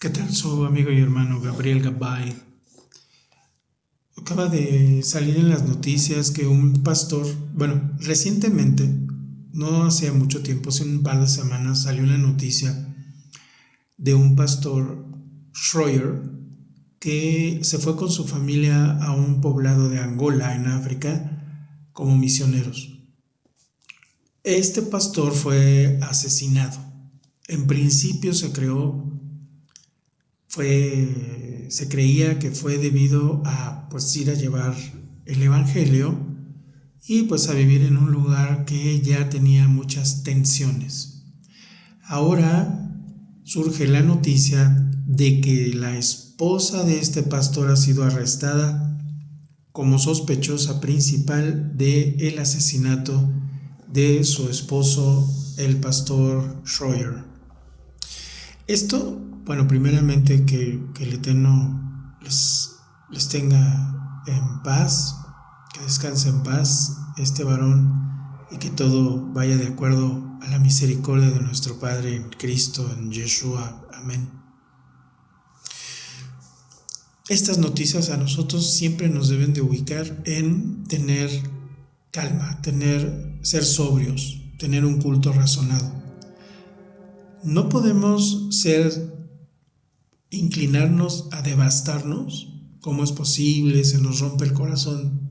¿Qué tal? Su amigo y hermano Gabriel Gabay. Acaba de salir en las noticias que un pastor, recientemente, no hace mucho tiempo, hace un par de semanas, salió la noticia de un pastor Schroyer que se fue con su familia a un poblado de Angola, en África, como misioneros. Este pastor fue asesinado. En principio se creía que fue debido a ir a llevar el evangelio y a vivir en un lugar que ya tenía muchas tensiones. Ahora surge la noticia de que la esposa de este pastor ha sido arrestada como sospechosa principal del asesinato de su esposo, el pastor Schroyer. Esto, primeramente que el Eterno les tenga en paz, que descanse en paz este varón y que todo vaya de acuerdo a la misericordia de nuestro Padre en Cristo, en Yeshua. Amén. Estas noticias a nosotros siempre nos deben de ubicar en tener calma, ser sobrios, tener un culto razonado. No podemos inclinarnos a devastarnos. ¿Cómo es posible? Se nos rompe el corazón.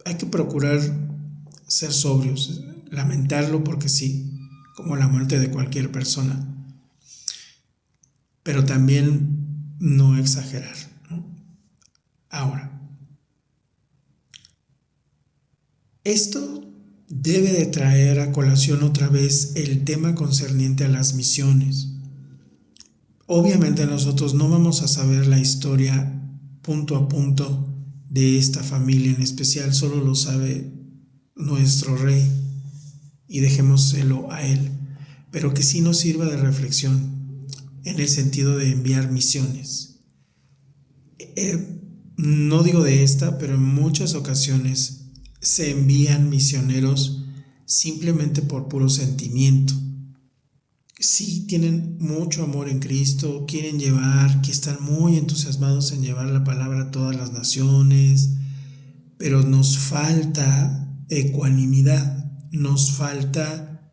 Hay que procurar ser sobrios, lamentarlo porque sí, como la muerte de cualquier persona, pero también no exagerar, ¿no? Ahora, esto debe de traer a colación otra vez el tema concerniente a las misiones. Obviamente nosotros no vamos a saber la historia punto a punto de esta familia en especial, solo lo sabe nuestro Rey y dejémoselo a Él, pero que sí nos sirva de reflexión en el sentido de enviar misiones. No digo de esta, pero en muchas ocasiones se envían misioneros simplemente por puro sentimiento. Sí tienen mucho amor en Cristo, que están muy entusiasmados en llevar la palabra a todas las naciones, pero nos falta ecuanimidad, nos falta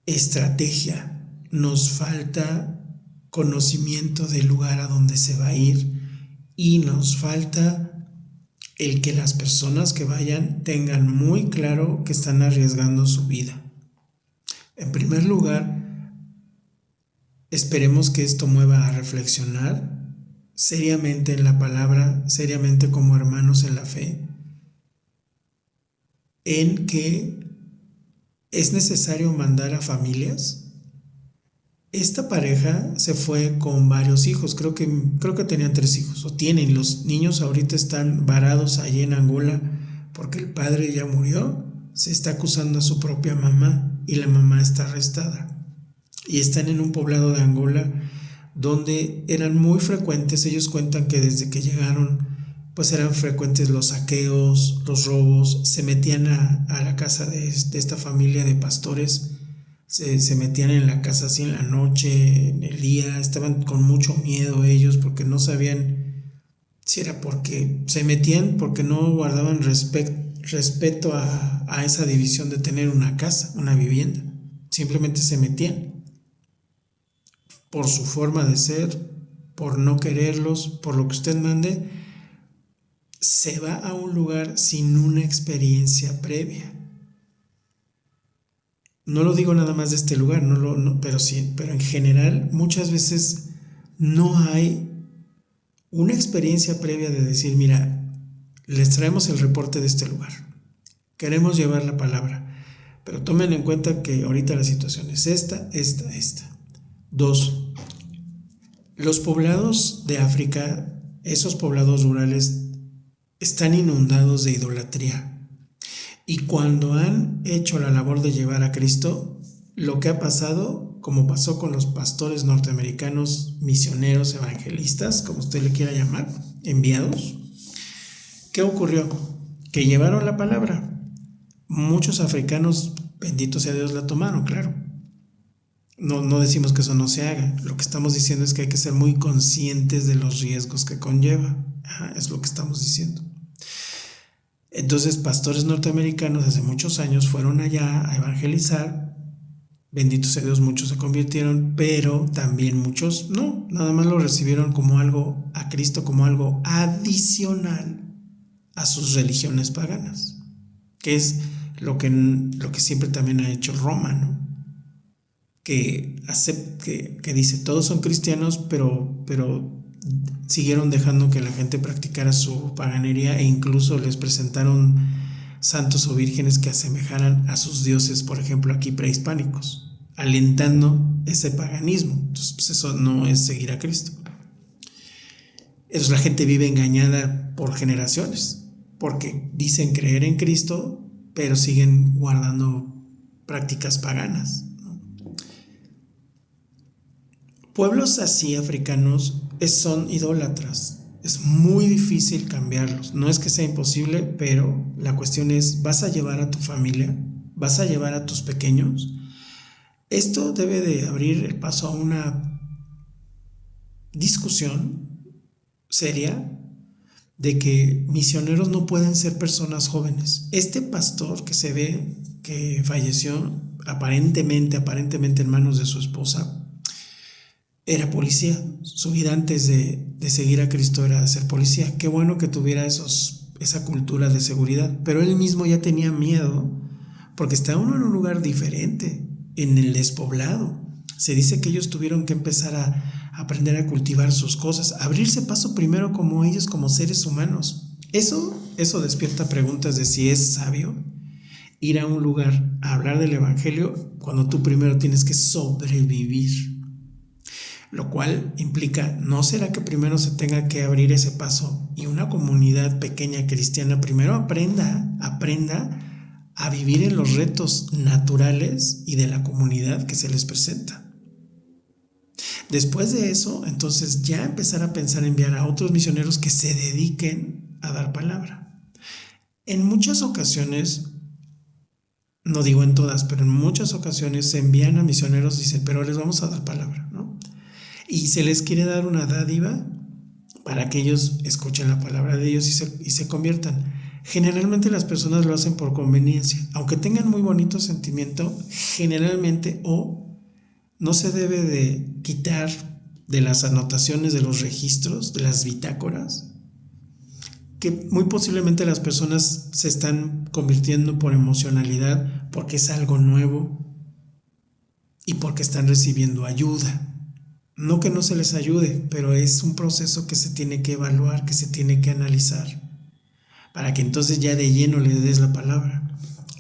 estrategia, nos falta conocimiento del lugar a donde se va a ir y nos falta el que las personas que vayan tengan muy claro que están arriesgando su vida. En primer lugar, esperemos que esto mueva a reflexionar seriamente en la palabra, seriamente como hermanos en la fe, en que es necesario mandar a familias. Esta pareja se fue con varios hijos, creo que tenían 3 hijos, o tienen. Los niños ahorita están varados allí en Angola porque el padre ya murió, se está acusando a su propia mamá y la mamá está arrestada. Y están en un poblado de Angola donde eran muy frecuentes. Ellos cuentan que desde que llegaron eran frecuentes los saqueos, los robos. Se metían a la casa de esta familia de pastores, se metían en la casa así en la noche, en el día. Estaban con mucho miedo ellos porque no sabían si era porque se metían, porque no guardaban respeto a esa división de tener una casa, una vivienda. Simplemente se metían por su forma de ser, por no quererlos, por lo que usted mande. Se va a un lugar sin una experiencia previa. No lo digo nada más de este lugar, pero en general muchas veces no hay una experiencia previa de decir, mira, les traemos el reporte de este lugar, queremos llevar la palabra, pero tomen en cuenta que ahorita la situación es esta. 2. Los poblados de África, esos poblados rurales, están inundados de idolatría. Y cuando han hecho la labor de llevar a Cristo, lo que ha pasado, como pasó con los pastores norteamericanos, misioneros, evangelistas, como usted le quiera llamar, enviados, ¿qué ocurrió? Que llevaron la palabra. Muchos africanos, bendito sea Dios, la tomaron, claro. No decimos que eso no se haga. Lo que estamos diciendo es que hay que ser muy conscientes de los riesgos que conlleva. Es lo que estamos diciendo. Entonces, pastores norteamericanos hace muchos años fueron allá a evangelizar. Bendito sea Dios, muchos se convirtieron, pero también muchos no. Nada más lo recibieron como algo, a Cristo como algo adicional a sus religiones paganas, que es lo que siempre también ha hecho Roma, ¿no? Que dice, todos son cristianos, pero siguieron dejando que la gente practicara su paganería, e incluso les presentaron santos o vírgenes que asemejaran a sus dioses, por ejemplo, aquí prehispánicos, alentando ese paganismo. Entonces, pues eso no es seguir a Cristo. Entonces la gente vive engañada por generaciones, porque dicen creer en Cristo, pero siguen guardando prácticas paganas. Pueblos así africanos son idólatras. Es muy difícil cambiarlos. No es que sea imposible, pero la cuestión es, ¿vas a llevar a tu familia? ¿Vas a llevar a tus pequeños? Esto debe de abrir el paso a una discusión seria de que misioneros no pueden ser personas jóvenes. Este pastor que se ve que falleció aparentemente en manos de su esposa, era policía. Su vida antes de seguir a Cristo era de ser policía. Qué bueno que tuviera esa cultura de seguridad, pero él mismo ya tenía miedo porque está uno en un lugar diferente, en el despoblado. Se dice que ellos tuvieron que empezar a aprender a cultivar sus cosas, abrirse paso primero como ellos, como seres humanos. Eso despierta preguntas de si es sabio ir a un lugar a hablar del evangelio cuando tú primero tienes que sobrevivir. Lo cual implica, ¿no será que primero se tenga que abrir ese paso y una comunidad pequeña cristiana primero aprenda a vivir en los retos naturales y de la comunidad que se les presenta? Después de eso, entonces ya empezar a pensar en enviar a otros misioneros que se dediquen a dar palabra. En muchas ocasiones, no digo en todas, pero en muchas ocasiones se envían a misioneros y dicen, pero les vamos a dar palabra, ¿no? Y se les quiere dar una dádiva para que ellos escuchen la palabra de Dios y se conviertan. Generalmente las personas lo hacen por conveniencia, aunque tengan muy bonito sentimiento, generalmente no se debe de quitar de las anotaciones de los registros, de las bitácoras, que muy posiblemente las personas se están convirtiendo por emocionalidad, porque es algo nuevo y porque están recibiendo ayuda. No que no se les ayude, pero es un proceso que se tiene que evaluar, que se tiene que analizar, para que entonces ya de lleno le des la palabra.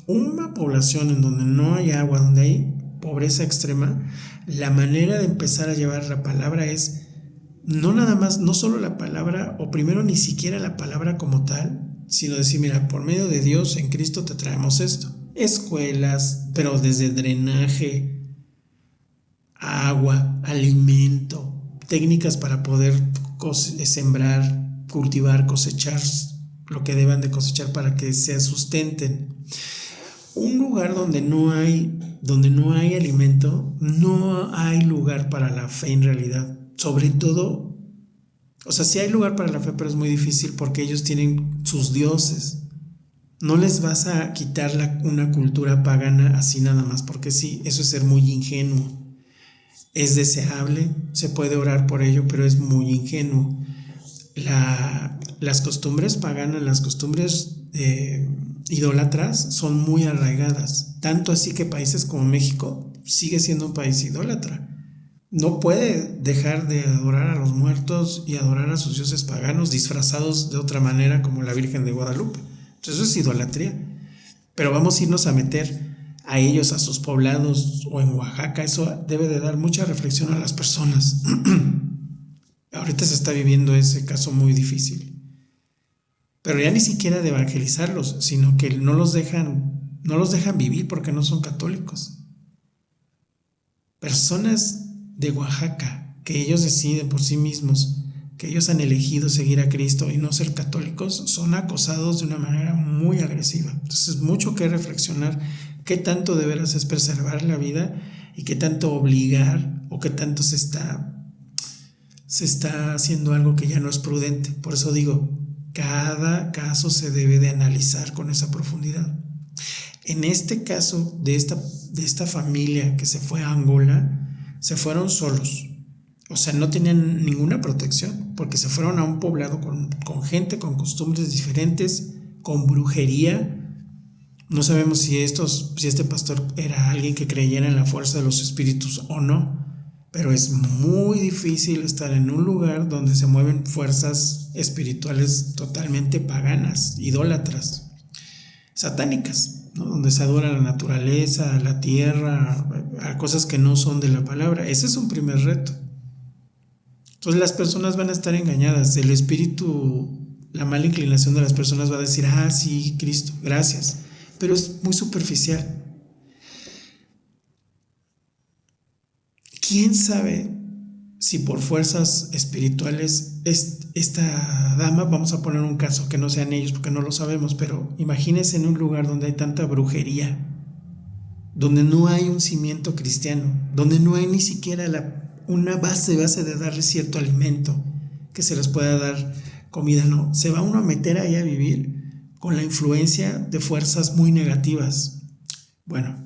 Una población en donde no hay agua, donde hay pobreza extrema, la manera de empezar a llevar la palabra es no solo la palabra, o primero ni siquiera la palabra como tal, sino decir, mira, por medio de Dios en Cristo te traemos esto. Escuelas, pero desde drenaje, agua, alimento, técnicas para poder sembrar, cultivar, cosechar lo que deban de cosechar para que se sustenten. Un lugar donde no hay alimento, no hay lugar para la fe en realidad. Sobre todo, o sea, sí hay lugar para la fe, pero es muy difícil porque ellos tienen sus dioses. No les vas a quitar una cultura pagana así nada más, porque sí, eso es ser muy ingenuo. Es deseable, se puede orar por ello, pero es muy ingenuo. Las costumbres paganas, las costumbres idólatras son muy arraigadas, tanto así que países como México sigue siendo un país idólatra. No puede dejar de adorar a los muertos y adorar a sus dioses paganos disfrazados de otra manera, como la Virgen de Guadalupe. Entonces eso es idolatría. Pero vamos a irnos a meter a ellos, a sus poblados o en Oaxaca. Eso debe de dar mucha reflexión a las personas. Ahorita se está viviendo ese caso muy difícil, pero ya ni siquiera de evangelizarlos, sino que no los dejan vivir porque no son católicos. Personas de Oaxaca que ellos deciden por sí mismos, que ellos han elegido seguir a Cristo y no ser católicos, son acosados de una manera muy agresiva. Entonces, mucho que reflexionar. ¿Qué tanto de veras es preservar la vida y qué tanto obligar o qué tanto se está haciendo algo que ya no es prudente. Por eso digo, cada caso se debe de analizar con esa profundidad. En este caso de esta familia que se fue a Angola, se fueron solos. O sea, no tenían ninguna protección, porque se fueron a un poblado con gente, con costumbres diferentes, con brujería. No sabemos si este pastor era alguien que creyera en la fuerza de los espíritus o no, pero es muy difícil estar en un lugar donde se mueven fuerzas espirituales totalmente paganas, idólatras, satánicas, ¿no? Donde se adora la naturaleza, la tierra, a cosas que no son de la palabra. Ese es un primer reto. Entonces las personas van a estar engañadas. El espíritu, la mala inclinación de las personas va a decir, sí, Cristo, gracias. Pero es muy superficial. ¿Quién sabe si por fuerzas espirituales esta dama, vamos a poner un caso, que no sean ellos porque no lo sabemos, pero imagínense en un lugar donde hay tanta brujería, donde no hay un cimiento cristiano, donde no hay ni siquiera una base de darle cierto alimento, que se les pueda dar comida, no, se va uno a meter ahí a vivir con la influencia de fuerzas muy negativas. Bueno,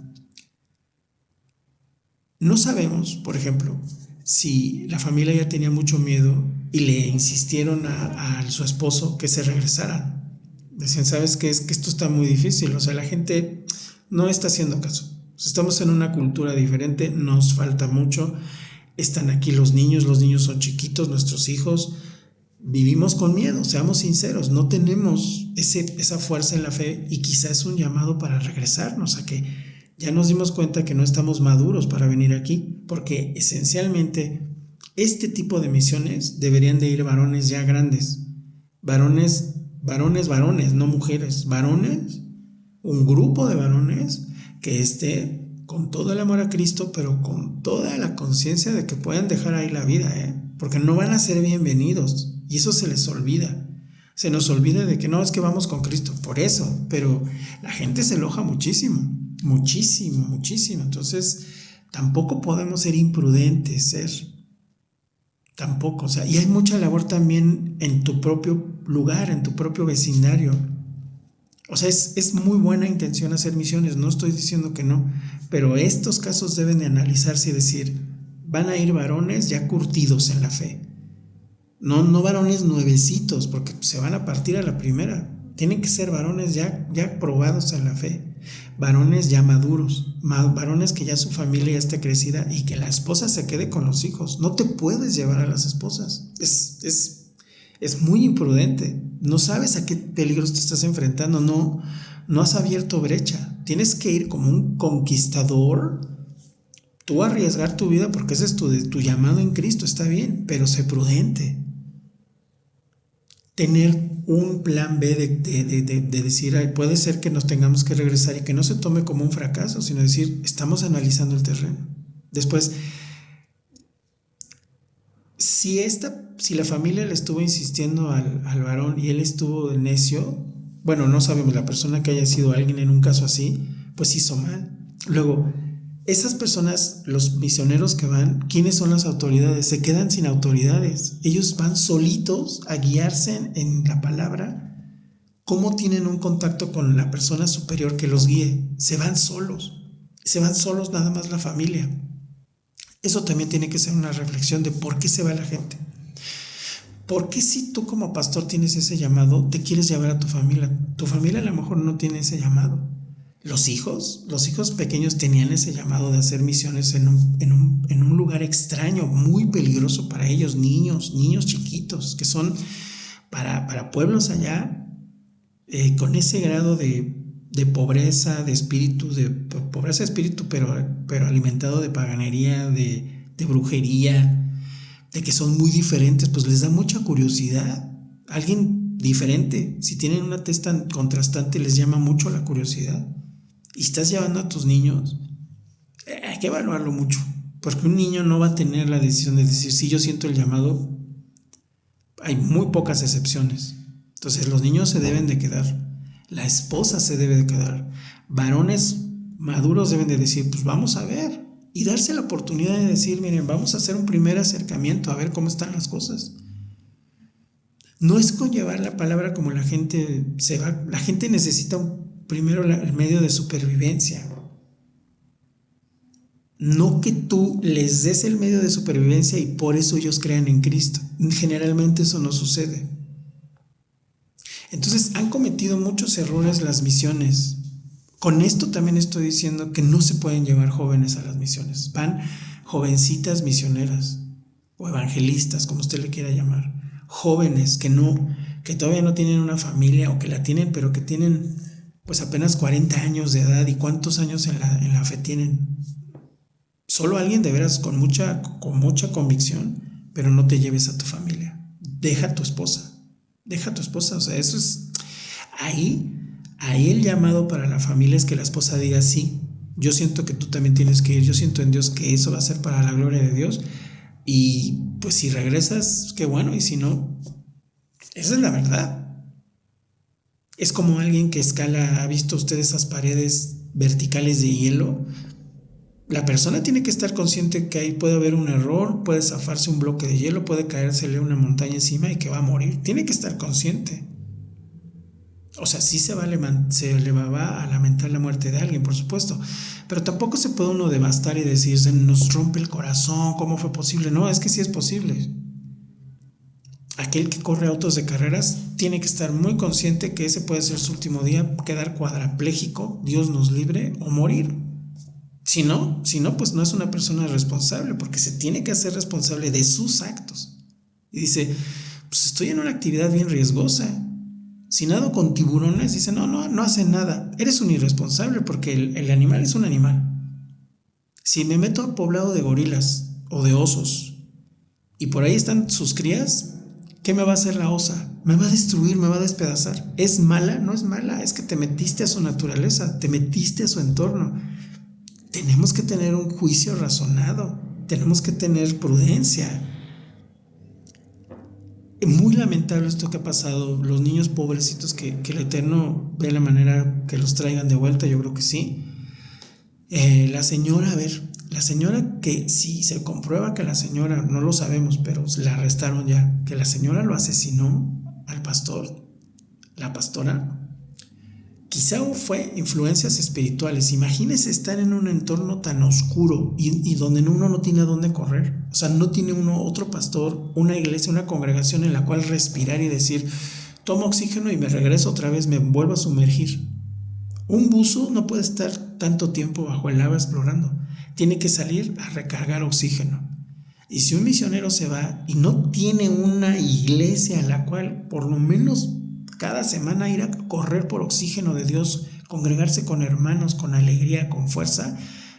no sabemos, por ejemplo, si la familia ya tenía mucho miedo y le insistieron a su esposo que se regresaran. Decían, ¿sabes qué? Es que esto está muy difícil, o sea, la gente no está haciendo caso. Estamos en una cultura diferente, nos falta mucho. Están aquí los niños son chiquitos, nuestros hijos. Vivimos con miedo, seamos sinceros, no tenemos esa fuerza en la fe y quizás es un llamado para regresarnos a que ya nos dimos cuenta que no estamos maduros para venir aquí, porque esencialmente este tipo de misiones deberían de ir varones ya grandes, varones, no mujeres, varones, un grupo de varones que esté con todo el amor a Cristo, pero con toda la conciencia de que pueden dejar ahí la vida, porque no van a ser bienvenidos y eso se les olvida. Se nos olvida de que no, es que vamos con Cristo, por eso, pero la gente se enoja muchísimo. Entonces, tampoco podemos ser imprudentes, tampoco, o sea, y hay mucha labor también en tu propio lugar, en tu propio vecindario. O sea, es muy buena intención hacer misiones, no estoy diciendo que no, pero estos casos deben de analizarse y decir, van a ir varones ya curtidos en la fe. No varones nuevecitos, porque se van a partir a la primera. Tienen que ser varones ya probados en la fe. Varones ya maduros, varones que ya su familia ya esté crecida y que la esposa se quede con los hijos. No te puedes llevar a las esposas. Es muy imprudente. No sabes a qué peligros te estás enfrentando. No has abierto brecha. Tienes que ir como un conquistador. Tú arriesgar tu vida porque ese es tu llamado en Cristo. Está bien, pero sé prudente. Tener un plan B de decir, puede ser que nos tengamos que regresar y que no se tome como un fracaso, sino decir, estamos analizando el terreno. Después, si la familia le estuvo insistiendo al varón y él estuvo necio, bueno, no sabemos, la persona que haya sido alguien en un caso así, pues hizo mal. Luego, esas personas, los misioneros que van, ¿quiénes son las autoridades? Se quedan sin autoridades. Ellos van solitos a guiarse en la palabra. ¿Cómo tienen un contacto con la persona superior que los guíe? Se van solos nada más la familia. Eso también tiene que ser una reflexión de por qué se va la gente. ¿Por qué si tú como pastor tienes ese llamado, te quieres llevar a tu familia? Tu familia a lo mejor no tiene ese llamado. Los hijos pequeños tenían ese llamado de hacer misiones en un lugar extraño, muy peligroso para ellos, niños chiquitos, que son para pueblos allá, con ese grado de pobreza de espíritu, pero alimentado de paganería, de brujería, de que son muy diferentes, pues les da mucha curiosidad. Alguien diferente, si tienen una tez tan contrastante, les llama mucho la curiosidad. Y estás llevando a tus niños, hay que evaluarlo mucho, porque un niño no va a tener la decisión de decir, sí, yo siento el llamado. Hay muy pocas excepciones. Entonces los niños se deben de quedar, la esposa se debe de quedar, varones maduros deben de decir, pues vamos a ver, y darse la oportunidad de decir, miren, vamos a hacer un primer acercamiento a ver cómo están las cosas. No es conllevar la palabra como la gente se va. La gente necesita primero el medio de supervivencia. No que tú les des el medio de supervivencia y por eso ellos crean en Cristo. Generalmente eso no sucede. Entonces han cometido muchos errores las misiones. Con esto también estoy diciendo que no se pueden llevar jóvenes a las misiones. Van jovencitas misioneras o evangelistas, como usted le quiera llamar. Jóvenes que todavía no tienen una familia o que la tienen, pero que tienen pues apenas 40 años de edad. ¿Y cuántos años en la fe tienen? Solo alguien de veras con mucha convicción, pero no te lleves a tu familia. Deja a tu esposa. O sea, eso es ahí el llamado para la familia es que la esposa diga sí. Yo siento que tú también tienes que ir. Yo siento en Dios que eso va a ser para la gloria de Dios. Y pues si regresas, qué bueno. Y si no, esa es la verdad. Es como alguien que escala. ¿Ha visto usted esas paredes verticales de hielo? La persona tiene que estar consciente que ahí puede haber un error, puede zafarse un bloque de hielo, puede caérsele una montaña encima y que va a morir. Tiene que estar consciente. O sea, sí se le va a lamentar la muerte de alguien, por supuesto, pero tampoco se puede uno devastar y decir, se nos rompe el corazón, ¿cómo fue posible? No, es que sí es posible. Aquel que corre autos de carreras tiene que estar muy consciente que ese puede ser su último día, quedar cuadrapléjico, Dios nos libre, o morir. Si no, pues no es una persona responsable, porque se tiene que hacer responsable de sus actos. Y dice, pues estoy en una actividad bien riesgosa. Si nado con tiburones, dice, no hace nada. Eres un irresponsable porque el animal es un animal. Si me meto al poblado de gorilas o de osos y por ahí están sus crías, ¿qué me va a hacer la osa? Me va a destruir, me va a despedazar. ¿Es mala? No es mala, es que te metiste a su naturaleza, te metiste a su entorno. Tenemos que tener un juicio razonado, tenemos que tener prudencia. Muy lamentable esto que ha pasado, los niños pobrecitos que el Eterno ve la manera que los traigan de vuelta, yo creo que sí. La señora que si se comprueba que la señora, no lo sabemos, pero la arrestaron ya, que la señora lo asesinó al pastor, la pastora, quizá fue influencias espirituales. Imagínese estar en un entorno tan oscuro y donde uno no tiene a dónde correr. O sea, no tiene uno otro pastor, una iglesia, una congregación en la cual respirar y decir, tomo oxígeno y me regreso otra vez, me vuelvo a sumergir. Un buzo no puede estar tanto tiempo bajo el agua explorando. Tiene que salir a recargar oxígeno. Y si un misionero se va y no tiene una iglesia en la cual por lo menos cada semana ir a correr por oxígeno de Dios, congregarse con hermanos, con alegría, con fuerza,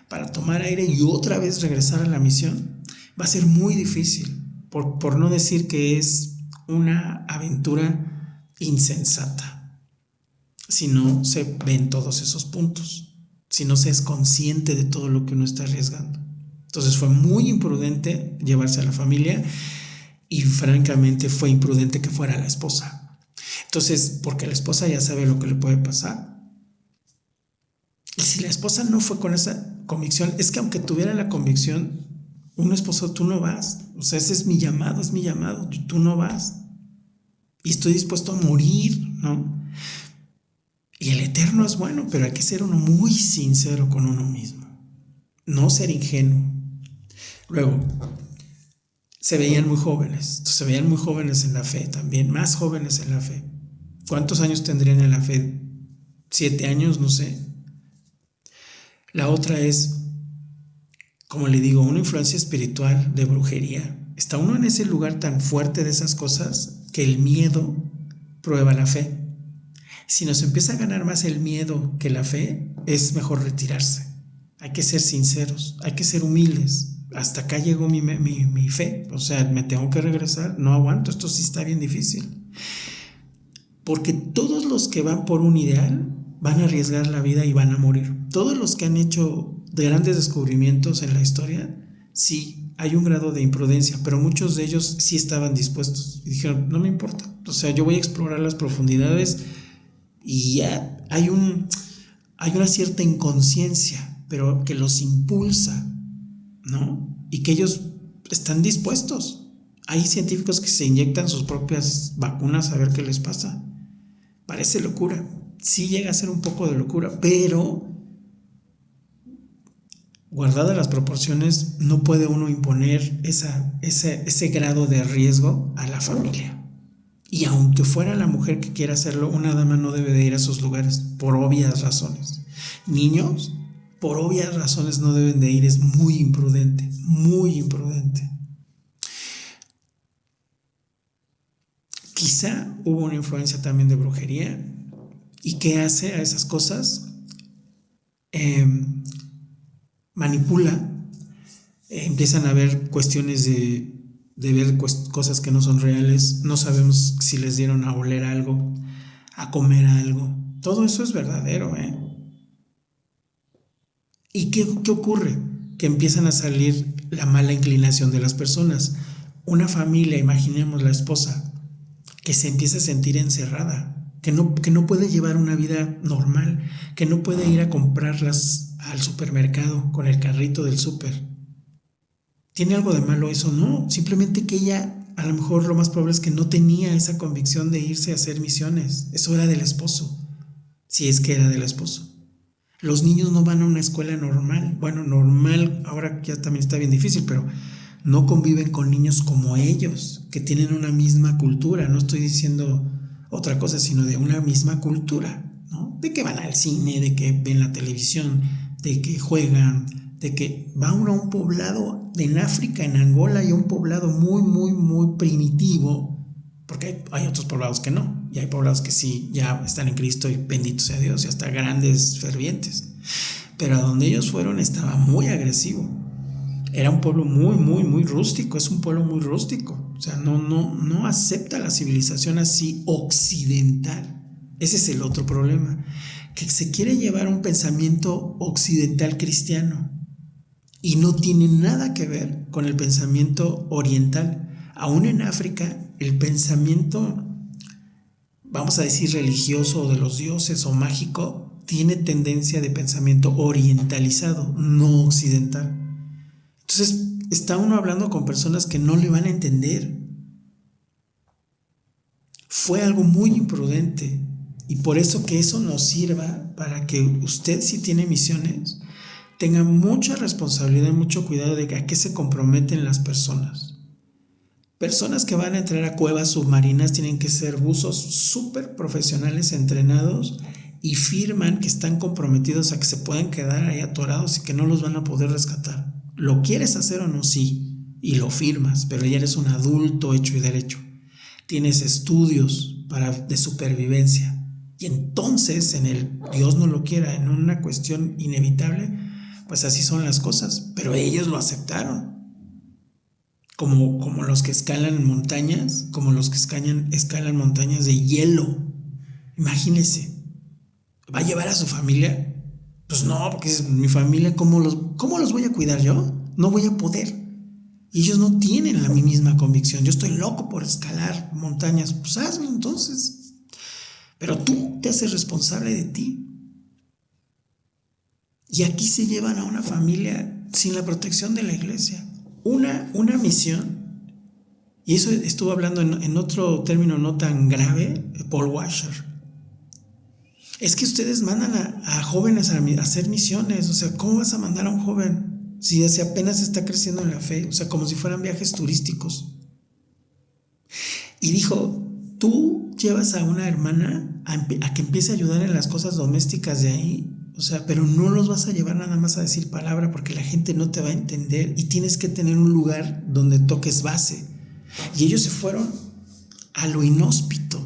para tomar aire y otra vez regresar a la misión, va a ser muy difícil, por no decir que es una aventura insensata, si no se ven todos esos puntos, si no se es consciente de todo lo que uno está arriesgando. Entonces fue muy imprudente llevarse a la familia y francamente fue imprudente que fuera la esposa. Entonces, porque la esposa ya sabe lo que le puede pasar. Y si la esposa no fue con esa convicción, es que aunque tuviera la convicción, un esposo, tú no vas. O sea, ese es mi llamado, tú no vas. Y estoy dispuesto a morir, ¿no? Y el Eterno es bueno, pero hay que ser uno muy sincero con uno mismo. No ser ingenuo. Luego, se veían muy jóvenes. Entonces, se veían muy jóvenes en la fe también, más jóvenes en la fe. ¿Cuántos años tendrían en la fe? 7 años, no sé. La otra es, como le digo, una influencia espiritual de brujería. Está uno en ese lugar tan fuerte de esas cosas que el miedo prueba la fe. Si nos empieza a ganar más el miedo que la fe, es mejor retirarse. Hay que ser sinceros, hay que ser humildes. Hasta acá llegó mi fe, o sea, me tengo que regresar, no aguanto, esto sí está bien difícil. Porque todos los que van por un ideal van a arriesgar la vida y van a morir. Todos los que han hecho grandes descubrimientos en la historia, sí, hay un grado de imprudencia, pero muchos de ellos sí estaban dispuestos y dijeron, no me importa, o sea, yo voy a explorar las profundidades y ya hay una cierta inconsciencia, pero que los impulsa ¿no? Y que ellos están dispuestos. Hay científicos que se inyectan sus propias vacunas a ver qué les pasa. Parece locura. Sí llega a ser un poco de locura, pero guardadas las proporciones, no puede uno imponer ese grado de riesgo a la familia. Y aunque fuera la mujer que quiera hacerlo, una dama no debe de ir a esos lugares por obvias razones. Niños, por obvias razones no deben de ir, es muy imprudente, muy imprudente. Quizá hubo una influencia también de brujería. ¿Y qué hace a esas cosas? Manipula. Empiezan a ver cuestiones de ver cosas que no son reales. No sabemos si les dieron a oler algo, a comer algo. Todo eso es verdadero, ¿eh? ¿Y qué ocurre? Que empiezan a salir la mala inclinación de las personas. Una familia, imaginemos la esposa, que se empieza a sentir encerrada, que no puede llevar una vida normal, que no puede ir a comprarlas al supermercado con el carrito del súper. ¿Tiene algo de malo eso? No, simplemente que ella, a lo mejor lo más probable es que no tenía esa convicción de irse a hacer misiones. Eso era del esposo, si es que era del esposo. Los niños no van a una escuela normal. Bueno, normal, ahora ya también está bien difícil, pero no conviven con niños como ellos, que tienen una misma cultura. No estoy diciendo otra cosa, sino de una misma cultura, ¿no? De que van al cine, de que ven la televisión, de que juegan, de que va uno a un poblado en África, en Angola, y un poblado muy, muy, muy primitivo, porque hay otros poblados que no, y hay poblados que sí, ya están en Cristo y bendito sea Dios, y hasta grandes fervientes. Pero a donde ellos fueron estaba muy agresivo. Era un pueblo muy, muy, muy rústico, es un pueblo muy rústico. O sea, no acepta la civilización así occidental. Ese es el otro problema, que se quiere llevar un pensamiento occidental cristiano y no tiene nada que ver con el pensamiento oriental. Aún en África, el pensamiento, vamos a decir, religioso o de los dioses o mágico, tiene tendencia de pensamiento orientalizado, no occidental. Entonces está uno hablando con personas que no le van a entender. Fue algo muy imprudente, y por eso que eso nos sirva para que usted, si tiene misiones, tenga mucha responsabilidad y mucho cuidado de a qué se comprometen las personas. Personas que van a entrar a cuevas submarinas tienen que ser buzos súper profesionales, entrenados, y firman que están comprometidos a que se pueden quedar ahí atorados y que no los van a poder rescatar. ¿Lo quieres hacer o no? Sí, y lo firmas, pero ya eres un adulto hecho y derecho. Tienes estudios de supervivencia. Y entonces, Dios no lo quiera, en una cuestión inevitable, pues así son las cosas. Pero ellos lo aceptaron. Como los que escalan montañas, como los que escalan montañas de hielo. Imagínese, ¿va a llevar a su familia? Pues no, porque es mi familia, ¿cómo los voy a cuidar yo? No voy a poder. Y ellos no tienen la misma convicción. Yo estoy loco por escalar montañas. Pues hazlo entonces. Pero tú te haces responsable de ti. Y aquí se llevan a una familia sin la protección de la iglesia. Una misión, y eso estuvo hablando en otro término no tan grave, Paul Washer. Es que ustedes mandan a jóvenes a hacer misiones. O sea, ¿cómo vas a mandar a un joven si apenas está creciendo en la fe? O sea, como si fueran viajes turísticos. Y dijo, tú llevas a una hermana a que empiece a ayudar en las cosas domésticas de ahí. O sea, pero no los vas a llevar nada más a decir palabra, porque la gente no te va a entender, y tienes que tener un lugar donde toques base. Y ellos se fueron a lo inhóspito.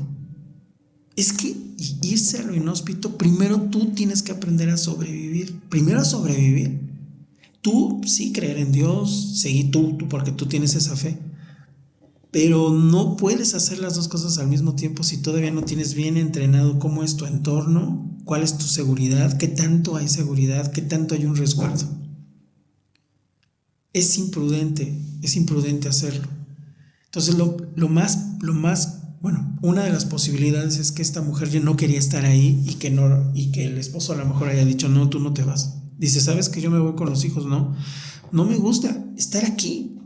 Es que irse a lo inhóspito, primero tú tienes que aprender a sobrevivir. Primero a sobrevivir. Tú sí, creer en Dios, seguir tú porque tú tienes esa fe. Pero no puedes hacer las dos cosas al mismo tiempo si todavía no tienes bien entrenado cómo es tu entorno, cuál es tu seguridad, qué tanto hay seguridad, qué tanto hay un resguardo. Es imprudente hacerlo. Entonces bueno, una de las posibilidades es que esta mujer ya no quería estar ahí y que el esposo a lo mejor haya dicho, no, tú no te vas. Dice, ¿sabes que yo me voy con los hijos? No, no me gusta estar aquí.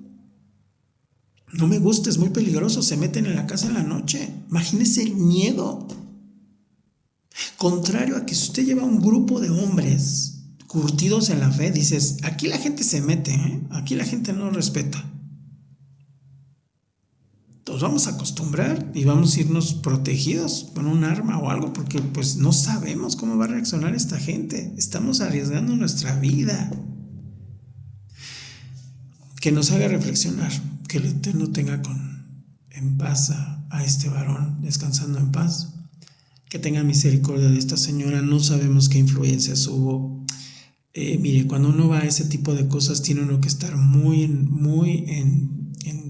No me gusta, es muy peligroso, se meten en la casa en la noche. Imagínese el miedo. Contrario a que si usted lleva un grupo de hombres curtidos en la fe, dices, aquí la gente se mete, aquí la gente no respeta. Nos vamos a acostumbrar y vamos a irnos protegidos con un arma o algo, porque pues no sabemos cómo va a reaccionar esta gente. Estamos arriesgando nuestra vida. Que nos haga reflexionar, que el Eterno tenga en paz a este varón, descansando en paz. Que tenga misericordia de esta señora. No sabemos qué influencias hubo. Mire, cuando uno va a ese tipo de cosas, tiene uno que estar muy en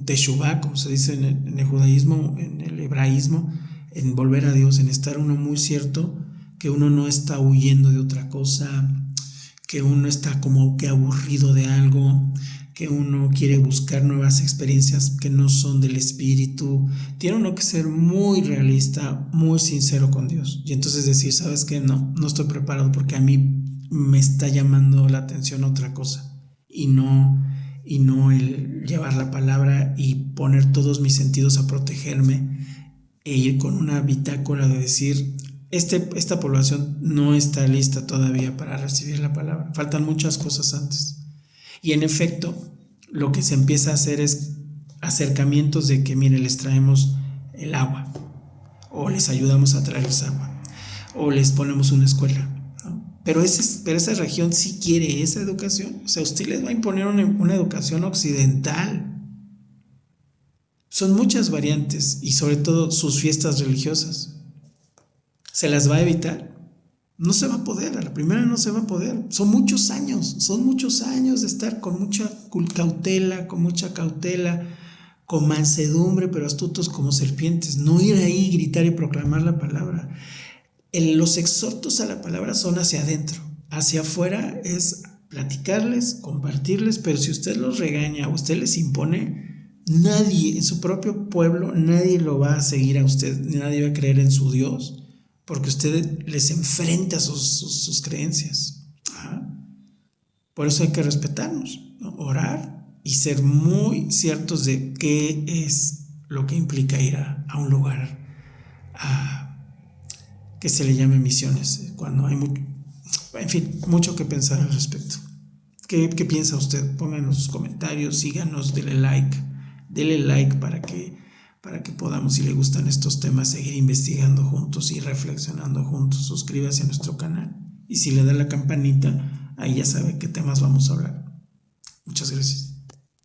teshuvá, como se dice en el judaísmo, en el hebraísmo, en volver a Dios, en estar uno muy cierto que uno no está huyendo de otra cosa, que uno está como que aburrido de algo, que uno quiere buscar nuevas experiencias que no son del espíritu. Tiene uno que ser muy realista, muy sincero con Dios, y entonces decir, ¿sabes qué? No estoy preparado porque a mí me está llamando la atención otra cosa, y no el llevar la palabra y poner todos mis sentidos a protegerme e ir con una bitácora de decir, esta población no está lista todavía para recibir la palabra, faltan muchas cosas antes. Y en efecto, lo que se empieza a hacer es acercamientos de que, mire, les traemos el agua, o les ayudamos a traerles agua, o les ponemos una escuela, ¿no? Pero esa región sí quiere esa educación. O sea, usted les va a imponer una educación occidental. Son muchas variantes, y sobre todo sus fiestas religiosas. ¿Se las va a evitar? No se va a poder, a la primera no se va a poder. Son muchos años de estar con mucha cautela, con mansedumbre, pero astutos como serpientes. No ir ahí, gritar y proclamar la palabra. Los exhortos a la palabra son hacia adentro. Hacia afuera es platicarles, compartirles, pero si usted los regaña o usted les impone, nadie en su propio pueblo, nadie lo va a seguir a usted, nadie va a creer en su Dios, porque usted les enfrenta sus creencias. Por eso hay que respetarnos, ¿no? Orar y ser muy ciertos de qué es lo que implica ir a un lugar que se le llame misiones, cuando hay mucho que pensar al respecto. ¿Qué piensa usted? Pónganos sus comentarios, síganos, dele like para que podamos, si le gustan estos temas, seguir investigando juntos y reflexionando juntos. Suscríbase a nuestro canal, y si le da la campanita, ahí ya sabe qué temas vamos a hablar. Muchas gracias.